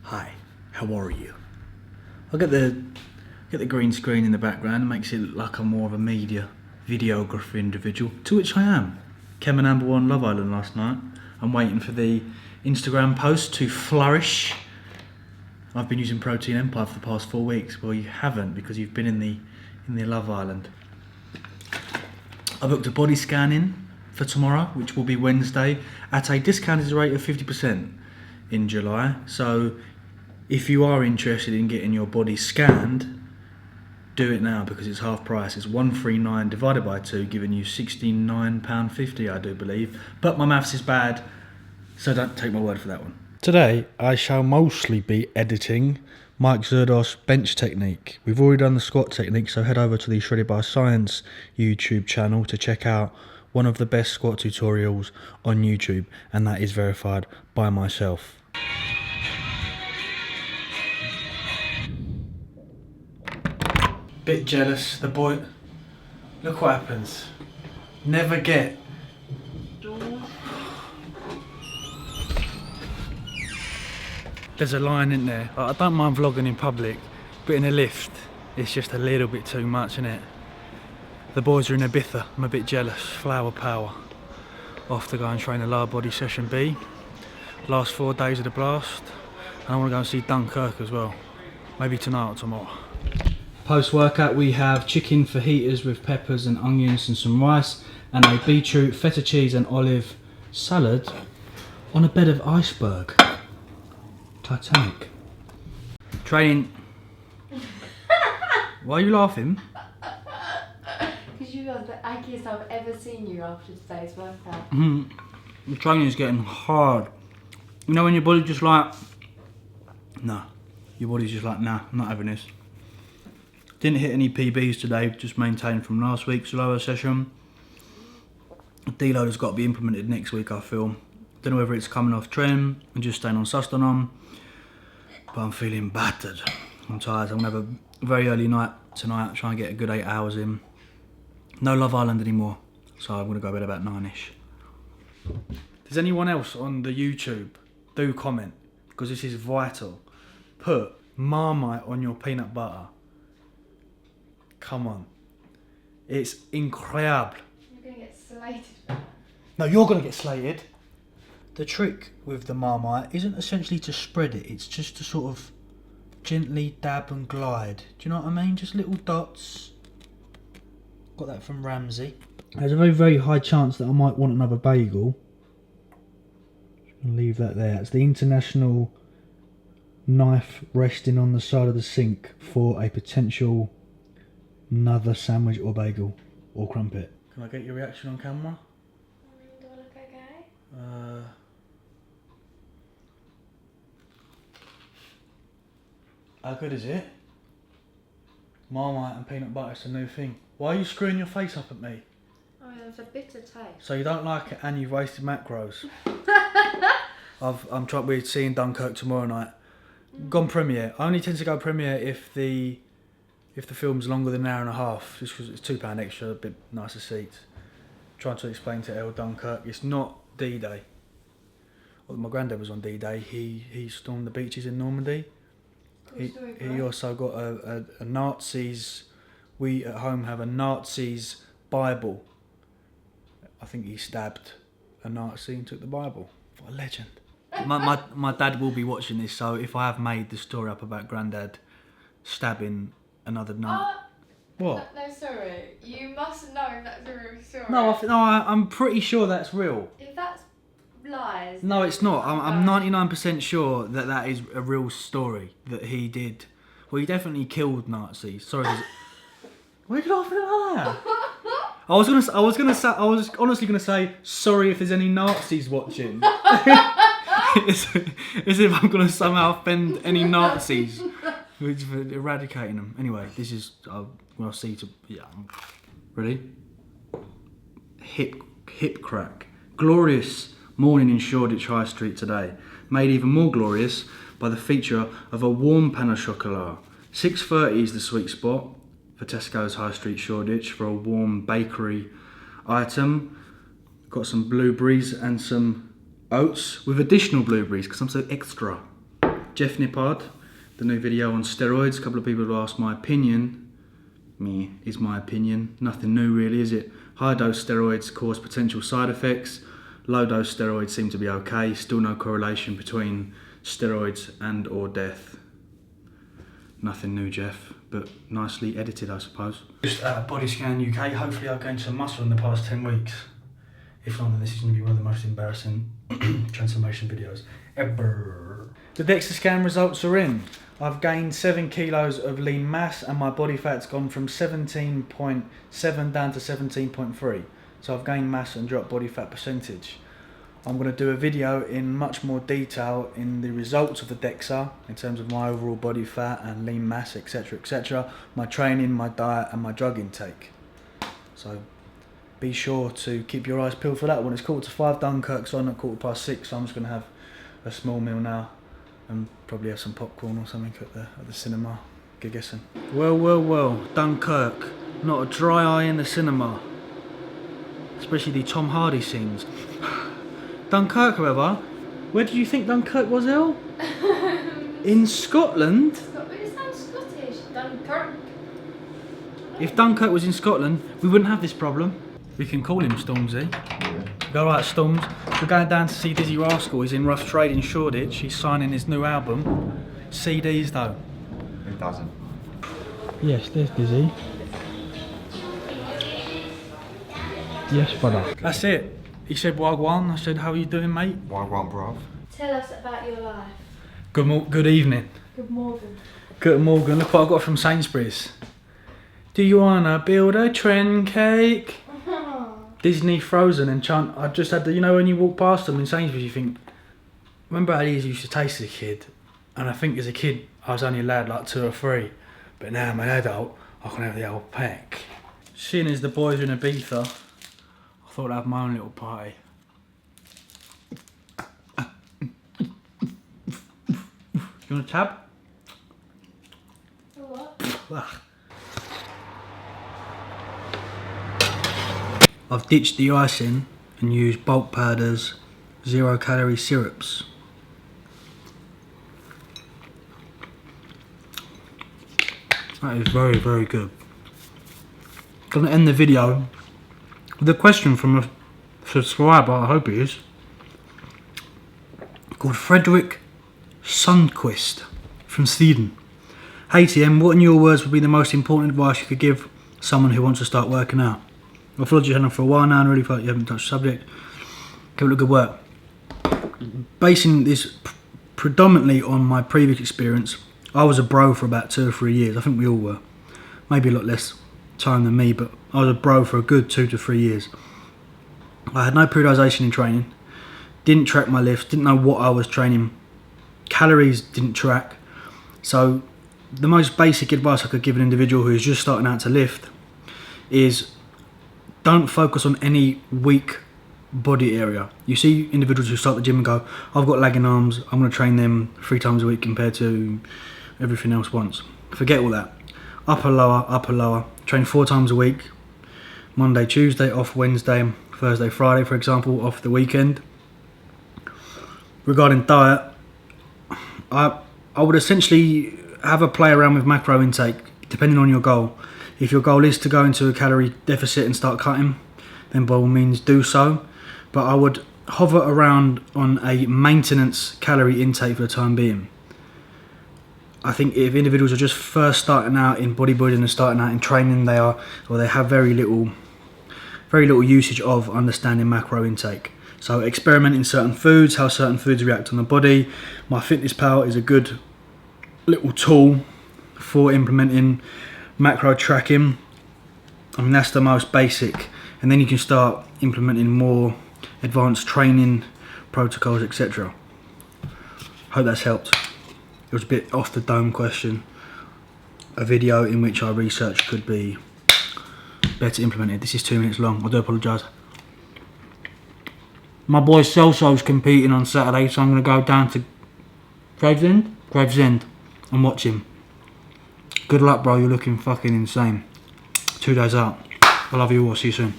Hi, how are you? I'll get the green screen in the background and makes it look like I'm more of a videographer individual, to which I am. Came in #1 Love Island last night. I'm waiting for the Instagram post to flourish. I've been using Protein Empire for the past 4 weeks. Well, you haven't, because you've been in the Love Island. I booked a body scan in for tomorrow, which will be Wednesday, at a discounted rate of 50% in July. So if you are interested in getting your body scanned, do it now, because it's half price. It's 139 divided by 2, giving you £69.50, I do believe. But my maths is bad, so don't take my word for that one. Today, I shall mostly be editing Mike Zerdos' bench technique. We've already done the squat technique, so head over to the Shredded by Science YouTube channel to check out one of the best squat tutorials on YouTube, and that is verified by myself. Bit jealous, the boy. Look what happens. Never get. There's a line in there. I don't mind vlogging in public, but in a lift, it's just a little bit too much, isn't it? The boys are in Ibiza. I'm a bit jealous. Flower power. Off to go and train a lower body session B. Last 4 days of the blast. And I want to go and see Dunkirk as well. Maybe tonight or tomorrow. Post-workout, we have chicken fajitas with peppers and onions and some rice, and a beetroot, feta cheese and olive salad on a bed of iceberg. Titanic. Training. Why are you laughing? Because you are the ackiest I've ever seen you after today's workout. The training is getting hard. You know when your body's just like, nah. Your body's just like, nah, I'm not having this. Didn't hit any PBs today, just maintained from last week's lower session. Deload has got to be implemented next week, I feel. Don't know whether it's coming off trend and just staying on sustanon, but I'm feeling battered. I'm tired. I'm gonna have a very early night tonight, try and get a good 8 hours in. No Love Island anymore, so I'm gonna go to bed about 9ish. Does anyone else on the YouTube do comment, because this is vital? Put Marmite on your peanut butter. Come on. It's incredible. You're going to get slated for that. No, you're going to get slated. The trick with the Marmite isn't essentially to spread it, it's just to sort of gently dab and glide. Do you know what I mean? Just little dots. Got that from Ramsey. There's a very, very high chance that I might want another bagel. I'll leave that there. It's the international knife resting on the side of the sink for a potential another sandwich or bagel or crumpet. Can I get your reaction on camera? Do I look okay? How good is it? Marmite and peanut butter is a new thing. Why are you screwing your face up at me? Oh, yeah, there's a bitter taste. So you don't like it and you've wasted macros. We're seeing Dunkirk tomorrow night. Gone premiere. I only tend to go premiere if the film's longer than an hour and a half, just because it's £2 extra, a bit nicer seats. Trying to explain to Elle Dunkirk, it's not D-Day. Well, my granddad was on D-Day. He stormed the beaches in Normandy. He also got a Nazis. We at home have a Nazis Bible. I think he stabbed a Nazi and took the Bible. What a legend. My dad will be watching this, so if I have made the story up about granddad stabbing another Nazi. What? No, sorry. You must know if that's a real story. No, I'm pretty sure that's real. If that's lies... No, it's not. I'm 99% sure that is a real story that he did. Well, he definitely killed Nazis. Sorry. Why are you laughing at that? I was honestly gonna say sorry if there's any Nazis watching. As if I'm gonna somehow offend any Nazis with eradicating them. Anyway, this is I'll see to ready. Hip crack. Glorious morning in Shoreditch High Street today, made even more glorious by the feature of a warm pain au chocolat. 6:30 is the sweet spot for Tesco's High Street Shoreditch for a warm bakery item. Got some blueberries and some oats with additional blueberries because I'm so extra. Jeff Nippard, the new video on steroids. A couple of people have asked my opinion. Is my opinion. Nothing new really, is it? High dose steroids cause potential side effects. Low dose steroids seem to be okay. Still no correlation between steroids and or death. Nothing new, Jeff, but nicely edited, I suppose. Just at Body Scan UK, hopefully I've gained some muscle in the past 10 weeks. If not, then this is going to be one of the most embarrassing transformation videos ever. The Dexa Scan results are in. I've gained 7 kilos of lean mass and my body fat's gone from 17.7 down to 17.3. So I've gained mass and dropped body fat percentage. I'm going to do a video in much more detail in the results of the DEXA in terms of my overall body fat and lean mass, etc, etc, my training, my diet and my drug intake. So be sure to keep your eyes peeled for that one. It's 5:15 Dunkirk, so I'm at 6:15, so I'm just going to have a small meal now and probably have some popcorn or something at the cinema. Good guessing. Well, Dunkirk. Not a dry eye in the cinema. Especially the Tom Hardy scenes. Dunkirk, however, where did you think Dunkirk was, Elle? In Scotland? It sounds Scottish. Dunkirk. If Dunkirk was in Scotland, we wouldn't have this problem. We can call him Stormzy. Go right, Storms. We're going down to see Dizzy Rascal. He's in rough trade in Shoreditch. He's signing his new album. CDs though. Who doesn't? Yes, there's Dizzy. Yes, brother. That's it. He said, Wagwan. I said, how are you doing, mate? Wagwan, bruv. Tell us about your life. Good evening. Good morning. Good morning. Look what I got from Sainsbury's. Do you wanna build a trend cake? Disney Frozen and chant. I just had the, you know, when you walk past them in Sainsbury's, you think, remember how these used to taste as a kid? And I think as a kid, I was only allowed like 2 or 3. But now I'm an adult, I can have the whole pack. Seeing as the boys are in Ibiza, I thought I'd have my own little party. You want a tab? What? I've ditched the icing and used bulk powders, 0-calorie syrups. That is very, very good. Gonna end the video with a question from a subscriber, I hope it is, called Frederick Sundquist from Sweden. Hey TM, what in your words would be the most important advice you could give someone who wants to start working out? I've followed your channel for a while now and really felt you haven't touched the subject. Keep up the good work. Basing this predominantly on my previous experience, I was a bro for about 2 or 3 years. I think we all were. Maybe a lot less time than me, but I was a bro for a good 2 to 3 years. I had no periodisation in training, didn't track my lifts, didn't know what I was training, calories didn't track. So the most basic advice I could give an individual who is just starting out to lift is don't focus on any weak body area. You see individuals who start the gym and go, I've got lagging arms, I'm going to train them 3 times a week compared to everything else once. Forget all that. Upper, lower. Train 4 times a week. Monday, Tuesday, off Wednesday, Thursday, Friday, for example, off the weekend. Regarding diet, I would essentially have a play around with macro intake, depending on your goal. If your goal is to go into a calorie deficit and start cutting, then by all means do so. But I would hover around on a maintenance calorie intake for the time being. I think if individuals are just first starting out in bodybuilding and starting out in training, they have very little usage of understanding macro intake. So experimenting certain foods, how certain foods react on the body. MyFitnessPal is a good little tool for implementing macro tracking. I mean, that's the most basic, and then you can start implementing more advanced training protocols, etc. Hope that's helped. It was a bit off the dome question. A video in which our research could be better implemented. This is 2 minutes long, I do apologise. My boy Celso's competing on Saturday, so I'm going to go down to Gravesend and watch him. Good luck, bro, you're looking fucking insane. 2 days out. I love you all, see you soon.